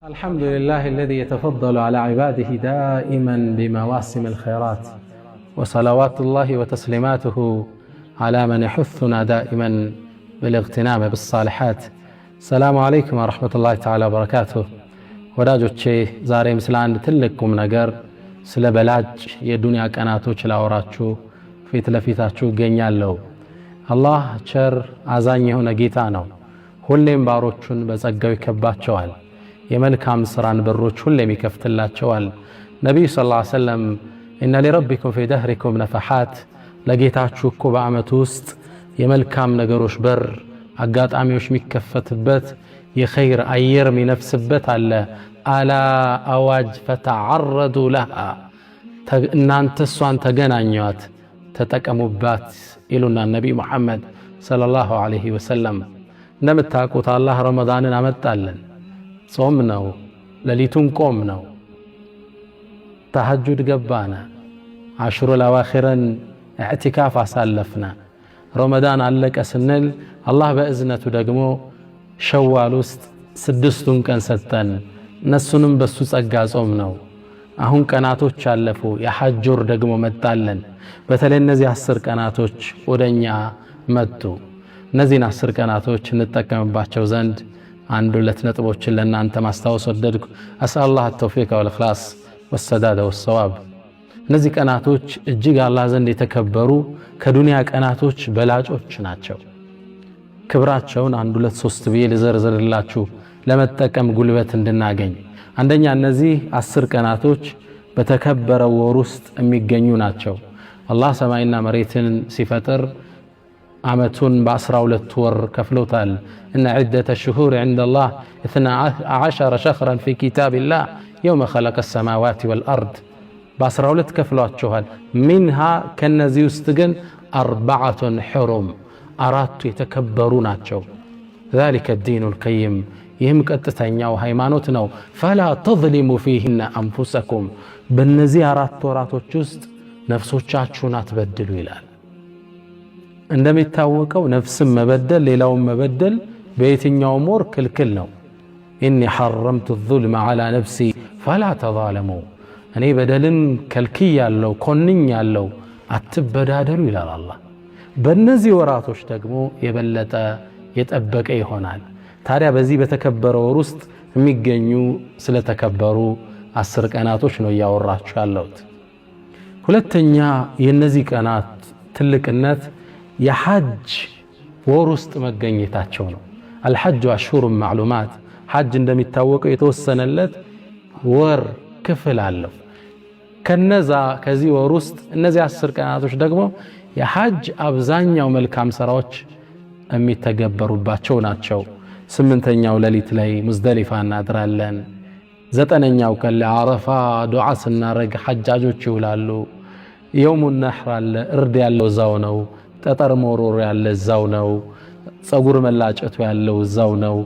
الحمد لله الذي يتفضل على عباده دائما بمواسم الخيرات، وصلوات الله وتسليماته على من يحثنا دائما بالاغتنام بالصالحات. السلام عليكم ورحمة الله تعالى وبركاته. ወዳጆቼ ዛሬም ስለ አንድ ትልቅ ቁም ነገር ስለ በላጭ የዱንያ ቀናቶች ላወራችሁ ፊት ለፊታችሁ እገኛለሁ። አላህ ቸር አዛኝ የሆነ ጌታ ነው። ሁሌም ባሮቹን በጸጋው ይከባቸዋል። የመልካም ስራን በሮች ሁሌም ይከፍትላቸዋል። ነብዩ ሰለላሁ ዐለይሂ ወሰለም ኢነ ሊረቢኩም ፊ ደህሪኩም ነፈሓት፣ ለጌታችሁ እኮ በአመቱ ውስጥ የመልካም ነገሮች በር አጋጣሚዎች የሚከፈትበት የኸይር አየር የሚነፍስበት አለ። አላ አዋጅ ፈተዓረዱ ለሃ፣ እናንተ እሷን ተገናኟት ተጠቀሙባት ይሉና ነቢይ ሙሐመድ ሰለላሁ ዐለይሂ ወሰለም። እንደምታውቁት አላህ ረመዳንን አመጣለን። ጾም ነው፣ ሌሊቱን ቆም ነው፣ ተሐጁድ ገባና፣ አሽሩል አዋኺርን ኢዕቲካፍ አሳለፍና፣ ረመዳን አለቀ ስንል አላህ በእዝነቱ ደግሞ ሸዋል ውስጥ 6ቱን ቀን ሰጠን። እነሱንም በሱ ጸጋ ጾም ነው። አሁን ቀናቶች አለፉ፣ የሐጅ ወር ደግሞ መጣለን። በተለይ እነዚህ 10 ቀናቶች ወደኛ መጡ። እነዚህን 10 ቀናቶች እንጠቀምባቸው ዘንድ አንድ ሁለት ነጥቦችን ለእናንተ ማስታወስ ወደድኩ። አስአላህ ተውፊቅ ወልኢኽላስ ወሰዳድ ወሰዋብ። እነዚህ ቀናቶች እጅግ አላህ ዘንድ የተከበሩ ከዱንያ ቀናቶች በላጮች ናቸው። ክብራቸውን አንድ ሁለት ሶስት ብዬ ልዘርዝርላችሁ ለመጠቀም ጉልበት እንድናገኝ። አንደኛ እነዚህ 10 ቀናቶች በተከበረው ወር ውስጥ የሚገኙ ናቸው። አላህ ሰማይና መሬትን ሲፈጥር ዓመቱን በ12 ወር ከፍሎታል። እነ ዒደተ ሽሁር ዐንደላህ 12 ሸህረን ፊ ኪታቢላህ የውመ ኸለቀ ሰማዋት ወልአርድ፣ በ12 ከፍሏቸዋል። ሚንሃ ከነዚህ ውስጥ ግን 4 ሑሩም፣ 4ቱ የተከበሩ ናቸው። ዛሊከ ዲኑል ቀይም፣ ይህም ቀጥተኛው ሃይማኖት ነው። ፈላ ተዝሊሙ ፊሂነ አንፉሰኩም፣ በእነዚህ 4 ወራቶች ውስጥ ነፍሶቻችሁን አትበድሉ ይላል። እንደሚታወቀው ነፍስን መበደል ሌላውን መበደል በየትኛውም ወር ክልክል ነው። ኢኒ ሐረምቱ ዙልመ ዐላ ነፍሲ ፈላ ተዛለሙ፣ እኔ በደልን ከልክያለሁ ኮንኛለሁ፣ አትበዳደሉ ይላል አላህ። በእነዚህ ወራቶች ደግሞ የበለጠ የጠበቀ ይሆናል። ታዲያ በዚህ በተከበረ ወር ውስጥ የሚገኙ ስለተከበሩ 10 ቀናቶች ነው እያወራችሁ ያለሁት። ሁለተኛ የነዚህ ቀናት ትልቅነት የሐጅ ወር ውስጥ መገኘታቸው ነው። አልሐጁ አሽሁሩን ማዕሉማት፣ ሐጅ እንደሚታወቀው የተወሰነለት ወር ክፍል አለው። ከዚህ ወር ውስጥ እነዚህ 10 ቀናቶች ደግሞ የሐጅ አብዛኛው መልካም ስራዎች የሚተገበሩባቸው ናቸው። 8ኛው ሌሊት ላይ ሙዝደሊፋ እናድራለን። 9ኛው ቀን ለዓረፋ ዱዓ ስናረግ ሐጃጆች ይውላሉ። የውሙ ነሕር አለ፣ እርድ ያለው እዛው ነው። ጠጠር መወርወር ያለ እዛው ነው። ጸጉር መላጨቱ ያለው እዛው ነው።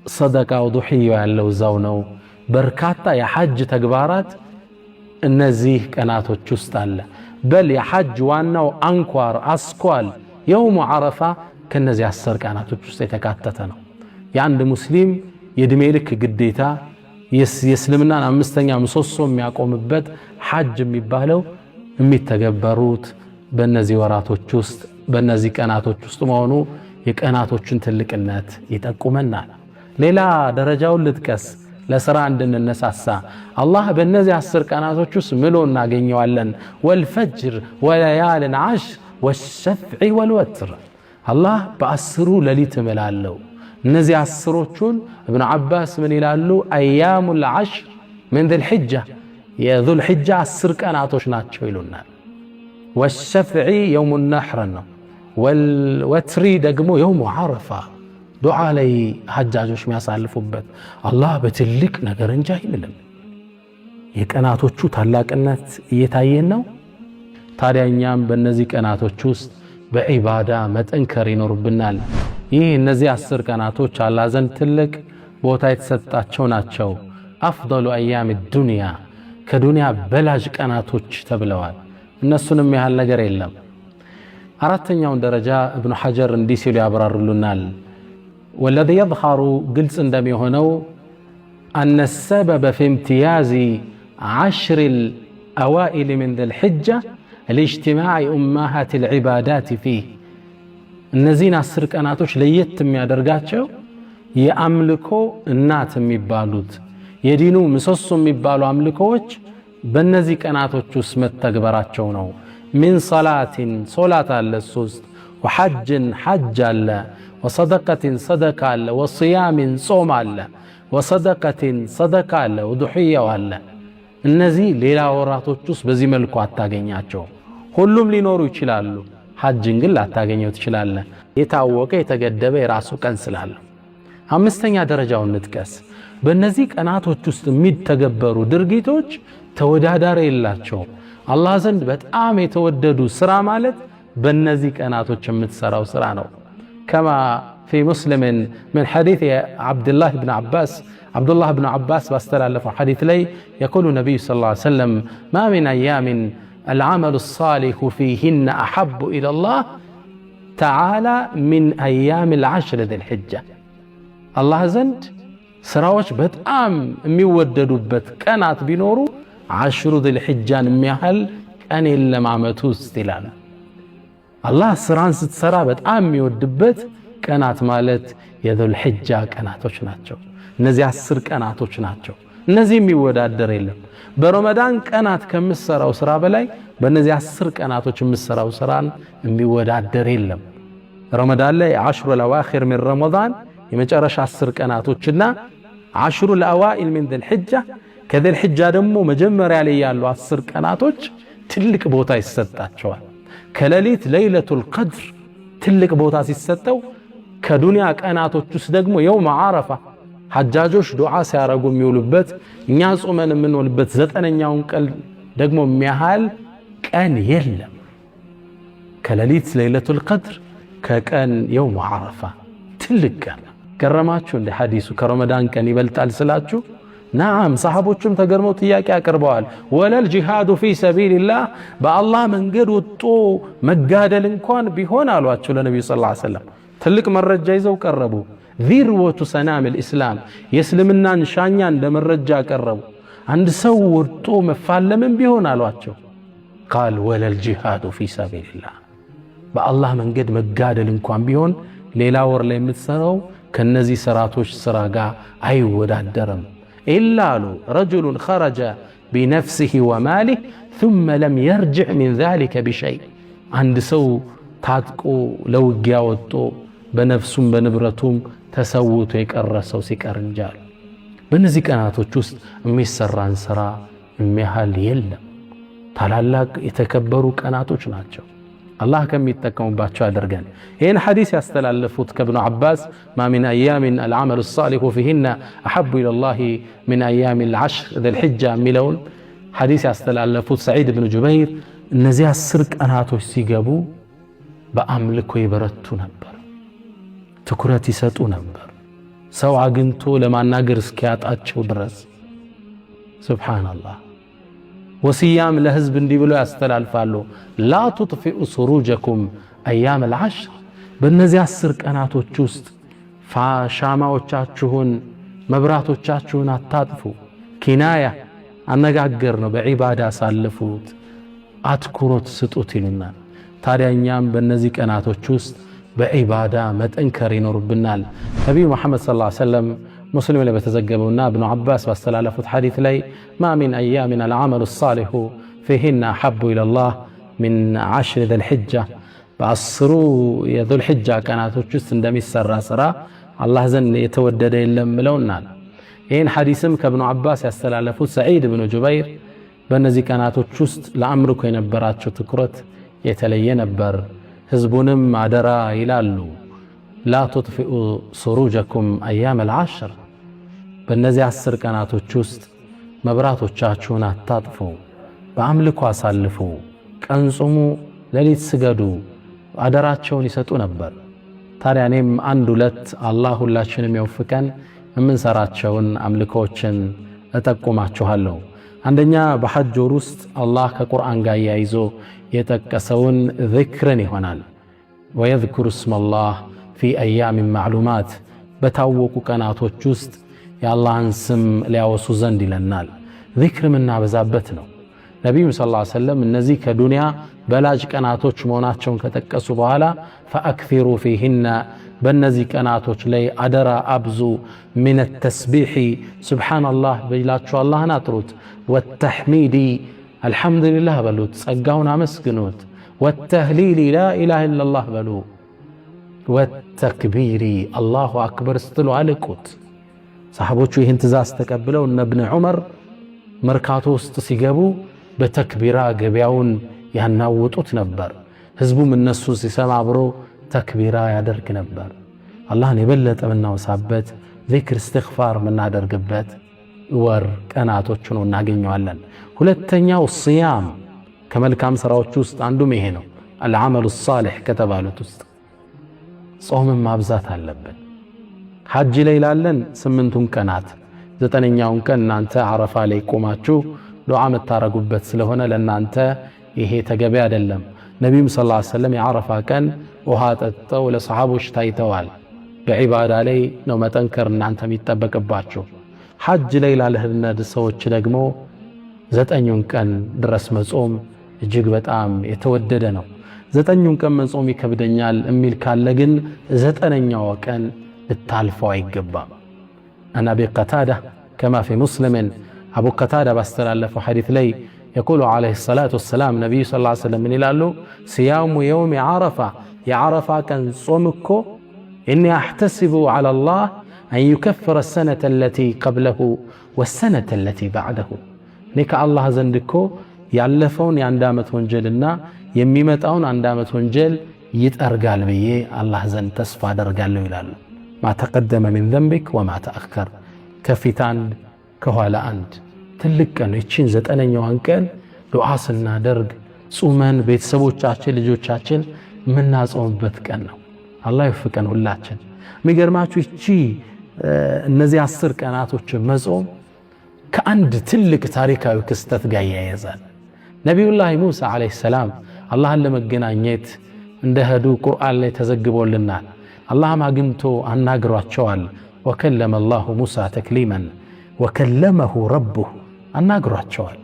ሰደቃው ዱሕያው ያለው እዛው ነው። በርካታ የሐጅ ተግባራት እነዚህ ቀናቶች ውስጥ አለ። በል የሐጅ ዋናው አንኳር አስኳል የውሙ ዓረፋ ከነዚህ 10 ቀናቶች ውስጥ የተካተተ ነው። የአንድ ሙስሊም የዕድሜ ልክ ግዴታ የእስልምናን 5ኛ ምሰሶ የሚያቆምበት ሐጅ የሚባለው የሚተገበሩት በእነዚህ ወራቶች ውስጥ በእነዚህ ቀናቶች ውስጥ መሆኑ የቀናቶችን ትልቅነት ይጠቁመናል። ሌላ ደረጃውን ልጥቀስ ለሥራ እንድንነሳሳ። አላህ በእነዚህ 10 ቀናቶች ውስጥ ምሎ እናገኘዋለን። ወልፈጅር ወለያልን ዓሽር ወሸፍዒ ወልወትር፣ አላህ በ10ሩ ሌሊት እምላለሁ። እነዚህ 10ሮቹን እብኑ ዓባስ ምን ይላሉ? አያሙል ዓሽር ምን ዙልሒጃ፣ የዙልሒጃ 10 ቀናቶች ናቸው ይሉናል። ወሸፍዒ የውሙ ነሕር ነው። ወልወትሪ ደግሞ የውሙ ዓረፋ ዱዓ ላይ ሐጃጆች የሚያሳልፉበት። አላህ በትልቅ ነገር እንጂ አይልም። የቀናቶቹ ታላቅነት እየታየን ነው። ታዲያ እኛም በእነዚህ ቀናቶች ውስጥ በዒባዳ መጠንከር ይኖርብናል። ይህ እነዚህ 10 ቀናቶች አላህ ዘንድ ትልቅ ቦታ የተሰጣቸው ናቸው። አፍደሉ አያም ዱንያ፣ ከዱንያ በላጭ ቀናቶች ተብለዋል። እነሱንም ያህል ነገር የለም። 4ኛውን ደረጃ እብኑ ሐጀር እንዲህ ሲሉ ያብራሩልናል። ወለዚ የዝሐሩ ግልጽ እንደሚሆነው أن السبب في امتياز 10 الأوائل من ذي الحجة لاجتماع أمهات العبادات فيه النزين السرق أناتوش ليتم يادرقاتشو يأملكو النات ميبالوت يدينو مسوسو ميبالو أملكوش بنزيك أناتوش اسمت تقبراتشو من صلاة اللسوست وحج حج الله وصدقة صدقة الله وصيام صوم الله وصدقة صدقة الله وضحية الله النزي ليلا وراتوچوس በዚህ መልኩ አታገኛቸው ሁሉም ሊኖሩ ይችላሉ ሐጅን ግን ላታገኘው ትችላለህ የታወቀ የተገደበ የራሱ ቀን ስላለ አምስተኛ ደረጃውን ንጥቀስ በእነዚህ ቀናቶች ውስጥ የሚተገበሩ ድርጊቶች ተወዳዳሪ የላቸው አላህ ዘንድ በጣም የተወደዱ ስራ ማለት በእነዚህ ቀናቶች የምትሰራው ስራ ነው كما في مسلم من حديث عبد الله بن عباس باستلالف حديث لي يقول النبي صلى الله عليه وسلم ما من أيام العمل الصالح فيهن أحب إلى الله تعالى من أيام العشر ذي الحجة الله زند سراوش بتأم ميوددوا بت كانت بنورو 10 ذي الحجة ميحل كان إلا معمتو استلال الله سران ستسرا بتأم ميودبت كانت مالت يذو الحجة كانت وشناتشو እነዚህ 10 ቀናቶች ናቸው እነዚህ የሚወዳደር የለም በረመዳን ቀናት ከምሰራው ስራ በላይ በእነዚህ 10 ቀናቶች የምሰራው ስራን የሚወዳደር የለም ረመዳን ላይ 10 الأواخر من رمضان የመጨረሻ 10 ቀናቶችና 10 الأوائل من ذي الحجة ከذي الحجة ደግሞ መጀመሪያ ላይ ያሉ 10 ቀናቶች ትልቅ ቦታ ይሰጣቸዋል ከሌሊት ለይለቱል ቀድር ትልቅ ቦታ ሲሰጠው ከዱንያ ቀናቶች ውስጥ ደግሞ የውም ዓረፋ ሐጃጆች ዱዓ ሲያረጉ የሚውሉበት እኛ ጾመን የምንውልበት 9ኛውን ቀን ደግሞ የሚያህል ቀን የለም ከሌሊት ለይለቱል ቀድር ከቀን የውም ዓረፋ ትልቅ ቀን ገረማችሁ እንደ ሐዲሱ ከረመዳን ቀን ይበልጣል ስላችሁ ናም ሰሃቦቹም ተገርመው ጥያቄ አቀርበዋል ወለል ጂሃዱ ፊ ሰቢልላህ በአላህ መንገድ ወጥቶ መጋደል እንኳን ቢሆን አሏቸው ለነብዩ ሰለላሁ ዐለይሂ ወሰለም ትልቅ መረጃ ይዘው ቀረቡ ذروة سنام الإسلام يسلمنا نشانيا عندما الرجاء قربوا عند سو ورطو مفعلمن بيهون الواتشو قال ولا الجهاد في سبيل الله بقى الله من قد مقادل انكوان بيهون ليلا ورلي متسروا كالنزي سراتوش سراقا أي ودا الدرم إلا له رجل خرج بنفسه وماله ثم لم يرجع من ذلك بشيء عند سو تاتكو لو جاوتو بنفسهم بنبرتهم ተሰውቶ የቀረሰው ሲቀርንጃል በእነዚህ ቀናቶች ውስጥ የሚሰራን ስራ የሚያህል የለም ታላላቅ የተከበሩ ቀናቶች ናቸው አላህ ከሚጠቀሙባቸው ያደርገን ይሄን ሐዲስ ያስተላለፉት ከኢብኑ አባስ ما من ايام العمل الصالح فيهن احب الى الله من ايام العشر ذي الحجه ሚለውን ሐዲስ ያስተላለፉት ሰዒድ ኢብኑ ጁበይር እነዚህ 10 ቀናቶች ሲገቡ በአምልኮ ይበረቱ ነበር ትኩረት ይሰጡ ነበር ሰው አግንቶ ለማናገር እስኪያጣቸው ድረስ ሱብሃንአላህ ወሲያም ለህዝብ እንዲህ ብለው ያስተላልፋሉ ላ تطفئ سروجكم ايام العشر በእነዚህ 10 ቀናቶች ውስጥ ሻማዎቻችሁን መብራቶቻችሁን አታጥፉ ኪናያ አነጋገር ነው በዒባዳ ሳልፉት አትኩሮት ስጡት ይሉናል ታዲያኛም በእነዚህ ቀናቶች ውስጥ بعبادة متنكر ينوربنال نبي محمد صلى الله عليه وسلم مسلم اللي بتزجبونا ابن عباس واستلالفت حديث لي ما من أيامنا العمل الصالح فيهن أحب إلى الله من 10 ذي الحجة بأسروا ذو الحجة كانت تجس دمي السرا الله زن يتودد إلا ملونا إن حديثم كابن عباس يستلالفت سعيد بن جبير بنزي كانت تجس لأمرك ينبرات شو تكرت يتلين نبر ህዝቡንም አደራ ይላሉ لا تطفئوا سروجكم ايام العشر በእነዚህ 10 ቀናቶች ውስጥ መብራቶቻችሁን አታጥፉ በአምልኮ አሳልፉ ቀን ጾሙ ሌሊት ስገዱ አደራቸውን ይሰጡ ነበር ታዲያ እኔም አንድ ሁለት አላህ ሁላችንም ይወፍቀን የምንሰራቸውን አምልኮችን እጠቁማችኋለሁ አንደኛ በሐጅ ወር ውስጥ አላህ ከቁርአን ጋር ያይዞ يتكسون ذكرا يهونال ويذكر اسم الله في أيام معلومات بتاوكو كاناتو جست የአላህን ስም ሊያወሱ ዘንድ ይለናል። ዚክር ምናበዛበት ነው። ነቢዩ ሰለላሁ ዐለይሂ ወሰለም እነዚህ ከዱንያ በላጭ ቀናቶች መሆናቸውን ከጠቀሱ በኋላ ፈአክሲሩ ፊሂነ በእነዚህ ቀናቶች ላይ አደራ አብዙ ሚነ ተስቢሒ ሱብሓነላህ ብላችሁ አላህን አጥሩት፣ ወተሕሚዲ አልሐምዱሊላህ በሉት ጸጋውን አመስግኑት፣ ወተህሊሊ ላኢላሃ ኢለላህ በሉ፣ ወተክቢሪ አላሁ አክበር ስትሉ አልቁት። ሰሓቦቹ ይህን ትእዛዝ ተቀብለው እነ እብን ዑመር መርካቶ ውስጥ ሲገቡ በተክቢራ ገበያውን ያናውጡት ነበር። ህዝቡም እነሱ ሲሰማ አብሮ ተክቢራ ያደርግ ነበር። አላህን የበለጠ ምናወሳበት ዚክር እስትግፋር ምናደርግበት ወር ቀናቶች ነው እናገኘዋለን። ሁለተኛው ሲያም ከመልካም ስራዎች ውስጥ አንዱም ይሄ ነው። አልዓመሉ ሷሊሕ ከተባሉት ውስጥ ጾምን ማብዛት አለብን። ሐጅ ላይ ላለን 8ቱን ቀናት 9ኛውን ቀን እናንተ አረፋ ላይ ቆማችሁ ዱዓ የምታረጉበት ስለሆነ ለእናንተ ይሄ ተገቢ አይደለም። ነቢዩም ሰለላሁ ዐለይሂ ወሰለም የአረፋ ቀን ውሃ ጠጥተው ለሰሓቦች ታይተዋል። በዒባዳ ላይ ነው መጠንከር እናንተ የሚጠበቅባችሁ። ሐጅ ላይ ላለህነድ ሰዎች ደግሞ 9ኙን ቀን ድረስ መጾም እጅግ በጣም የተወደደ ነው። 9ኙን ቀን መጾም ይከብደኛል የሚል ካለ ግን 9ኛው ቀን ልታልፈው አይገባም። አን አቢ ቀታዳ ከማ ፊ ሙስሊምን አቡ ቀታዳ ባስተላለፈው ሐዲት ላይ የቁሉ ዓለይሂ ሰላቱ ወሰላም ነቢዩ ሰለላሁ ዐለይሂ ወሰለም ምን ይላሉ? ሲያሙ የውም ዓረፋ የዓረፋ ቀን ጾም እኮ እኒ አሕተሲቡ ዐለላህ አን ዩከፍረ ሰነተ ለቲ ቀብለሁ ወሰነተ ለቲ ባዕደሁ እኔ ከአላህ ዘንድ እኮ ያለፈውን የ1 ዓመት ወንጀልና የሚመጣውን 1 ዓመት ወንጀል ይጠርጋል ብዬ አላህ ዘንድ ተስፋ አደርጋለሁ ይላሉ። ማ ተቀደመ ሚን ዘንቢክ ወማ ተአኸር ከፊት አንድ ከኋላ አንድ ትልቅ ቀን እቺን 9ኛዋን ቀን ዱዓ ስናደርግ ጾመን ቤተሰቦቻችን ልጆቻችን ምናጾምበት ቀን ነው። አላህ ይወፍቀን ሁላችን። የሚገርማችሁ እቺ እነዚህ 10 ቀናቶች መጾም ከአንድ ትልቅ ታሪካዊ ክስተት ጋር ያያዛል። ነቢዩላህ ሙሳ ዓለይሂ ሰላም አላህን ለመገናኘት እንደሄዱ ቁርአን ላይ ተዘግቦልናል። አላህም አግኝቶ አናግሯቸዋል። ወከለመ አላሁ ሙሳ ተክሊመን ወከለመሁ ረቡሁ አናግሯቸዋል።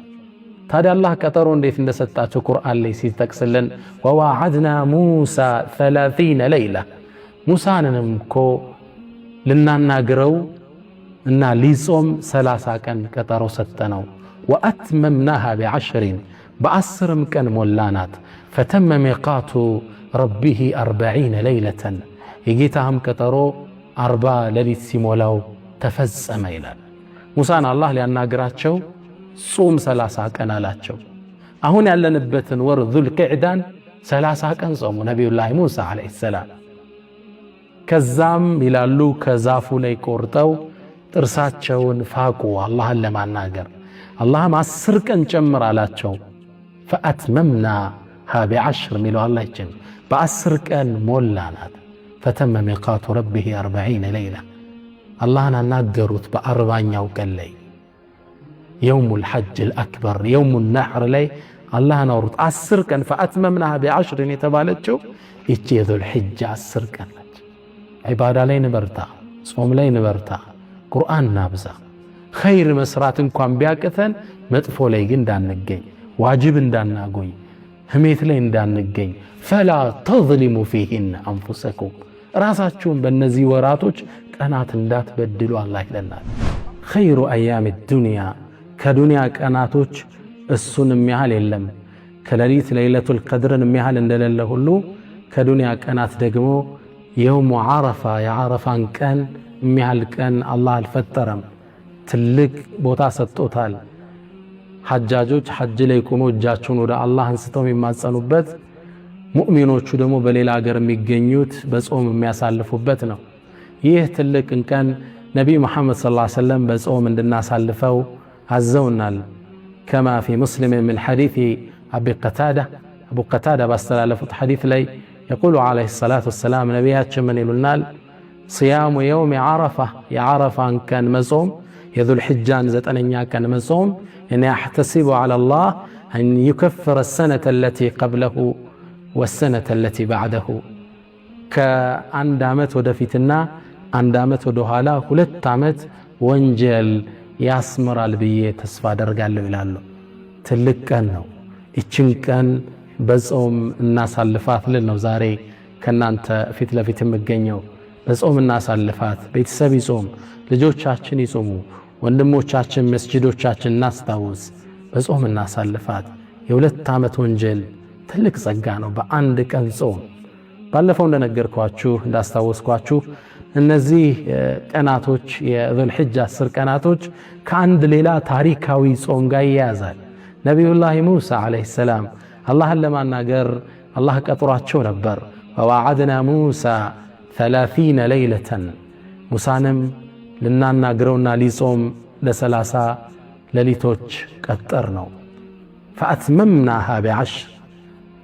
ታዲያ አላህ ቀጠሮ እንዴት እንደሰጣቸው ቁርአን ላይ ሲጠቅስልን ወዋዓድና ሙሳ 30 ለይላ ሙሳንንም እኮ ልናናግረው እና ሊጾም 30 ቀን ቀጠሮ ሰጠነው። ወአትመምናሃ ብ10 በ10ም ቀን ሞላናት። ፈተመ ሚቃቱ ረቢህ 40 ለይለተን የጌታህም ቀጠሮ 40 ሌሊት ሲሞላው ተፈጸመ ይላል። ሙሳን አላህ ሊያናግራቸው ጾም 30 ቀን አላቸው። አሁን ያለንበትን ወር ዙልቅዕዳን 30 ቀን ጾሙ ነቢዩላህ ሙሳ ዓለይሂ ሰላም። ከዛም ይላሉ ከዛፉ ላይ ቆርጠው ጥርሳቸውን ፋቁ አላህን ለማናገር። አላህም 10 ቀን ጨምር አላቸው። ፈአትመምናሃ ብ10 ሚለው አላህ ይችል በ10 ቀን ሞላናት። ፈተመ ሚቃቱ ረቢህ 40 ለይላ አላህን አናገሩት በ40ኛው ቀን ላይ የውሙል ሐጅል አክበር የውሙል ነሕር ላይ አላህን አወሩት 10 ቀን። ፈአትመምናሃ ብ10 የተባለችው ይቺ የዙል ሒጃ 10 ቀን ነች። ዒባዳ ላይ ንበርታ፣ ጾም ላይ ንበርታ፣ ቁርአን ናብዛ። ኸይር መስራት እንኳን ቢያቅተን መጥፎ ላይ ግን እንዳንገኝ፣ ዋጅብ እንዳናጎኝ፣ ህሜት ላይ እንዳንገኝ። ፈላ ተዝሊሙ ፊሂን አንፉሰኩም ራሳችሁን በእነዚህ ወራቶች ቀናት እንዳትበድሉ አላህ ይለናል። ኸይሩ አያም ዱንያ ከዱንያ ቀናቶች እሱን የሚያህል የለም። ከሌሊት ለይለቱል ቀድርን የሚያህል እንደሌለ ሁሉ ከዱንያ ቀናት ደግሞ የውሙ ዓረፋ የዓረፋን ቀን የሚያህል ቀን አላህ አልፈጠረም። ትልቅ ቦታ ሰጥቶታል። ሐጃጆች ሐጅ ላይ ቆመው እጃቸውን ወደ አላህ አንስተው የሚማጸኑበት፣ ሙእሚኖቹ ደግሞ በሌላ ሀገር የሚገኙት በጾም የሚያሳልፉበት ነው። ይህ ትልቅ ቀን ነቢይ ሙሐመድ ሰለላሁ ዐለይሂ ወሰለም በጾም እንድናሳልፈው አዘውናል። ከማ ፊ ሙስሊም ምን ሐዲት አቢ ቀታዳ ባስተላለፉት ሐዲት ላይ የቁሉ ዓለይሂ ሰላቱ ወሰላም ነቢያችን ምን ይሉናል? صيام يوم عرفة يا عرفة كان مصوم يذو الحجان 9ኛ كان مصوم إن أحتسب على الله أن يكفر السنة التي قبله والسنة التي بعده كعند عمت ودفيتنا عند عمت ودهالا 2 ዓመት ወንጀል ያስምራል ብዬ ተስፋ አደርጋለሁ ይላሉ። ትልቅ ቀን ነው። እችን ቀን በጾም እናሳልፋት ልል ነው ዛሬ ከናንተ ፊት ለፊት የምገኘው። በጾም እናሳልፋት። ቤተሰብ ይጾም፣ ልጆቻችን ይጾሙ፣ ወንድሞቻችን መስጂዶቻችን እናስታውስ። በጾም እናሳልፋት። የ2 ዓመት ወንጀል ትልቅ ጸጋ ነው በአንድ ቀን ጾም። ባለፈው እንደነገርኳችሁ እንዳስታወስኳችሁ እነዚህ ቀናቶች የዙል ሒጃ 10 ቀናቶች ከአንድ ሌላ ታሪካዊ ጾም ጋር ይያዛል። ነቢዩላህ ሙሳ ዓለይሂ ሰላም አላህን ለማናገር አላህ ቀጥሯቸው ነበር። ወዋዓድና ሙሳ 30 ለይለተን ሙሳንም ልናናግረውና ሊጾም ለ30 ሌሊቶች ቀጠር ነው። ፈአትመምናሃ ب10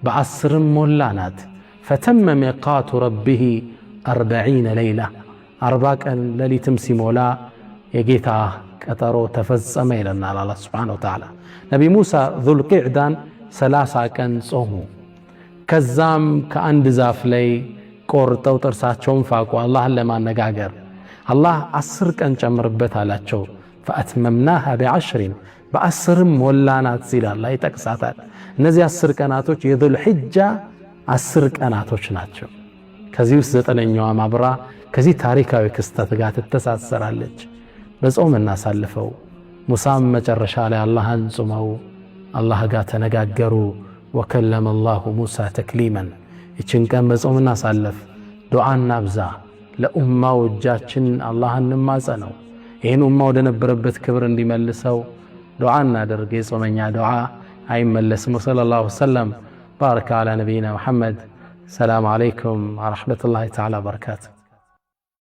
በ10 ሞላናት። ፈተመ ሚቃቱ ረቢህ 40 ለይላ 40 ቀን ሌሊትም ሲሞላ የጌታ ቀጠሮ ተፈጸመ ይለናል አላህ ሱብሓነሁ ወተዓላ። ነቢ ሙሳ ዙል ቂዕዳን 30 ቀን ጾሙ። ከዛም ከአንድ ዛፍ ላይ ቆርጠው ጥርሳቸውን ፋቁ አላህን ለማነጋገር። አላህ 10 ቀን ጨምርበት አላቸው። ፈአትመምናሃ ب10 በ10 ሞላናት ሲል አላህ ይጠቅሳታል። እነዚህ 10 ቀናቶች የዙል ሒጃ 10 ቀናቶች ናቸው። ከዚህ ውስጥ 9ኛዋ ማብራ ከዚህ ታሪካዊ ክስተት ጋር ትተሳሰራለች። በጾም እናሳልፈው። ሙሳም መጨረሻ ላይ አላህን ጾመው አላህ ጋር ተነጋገሩ። ወከለመ አላሁ ሙሳ ተክሊመን። ይችን ቀን በጾም እናሳልፍ። ዱዓ እናብዛ። ለኡማው እጃችን አላህን እንማጸነው። ይህን ኡማ ወደ ነበረበት ክብር እንዲመልሰው ዱዓ እናደርግ። የጾመኛ ዱዓ አይመለስም። ወሰለላሁ ወሰለም ባረከ ዐላ ነቢይና ሙሐመድ። ሰላም ዓለይኩም ወረሕመቱላሂ ተዓላ ወበረካቱ።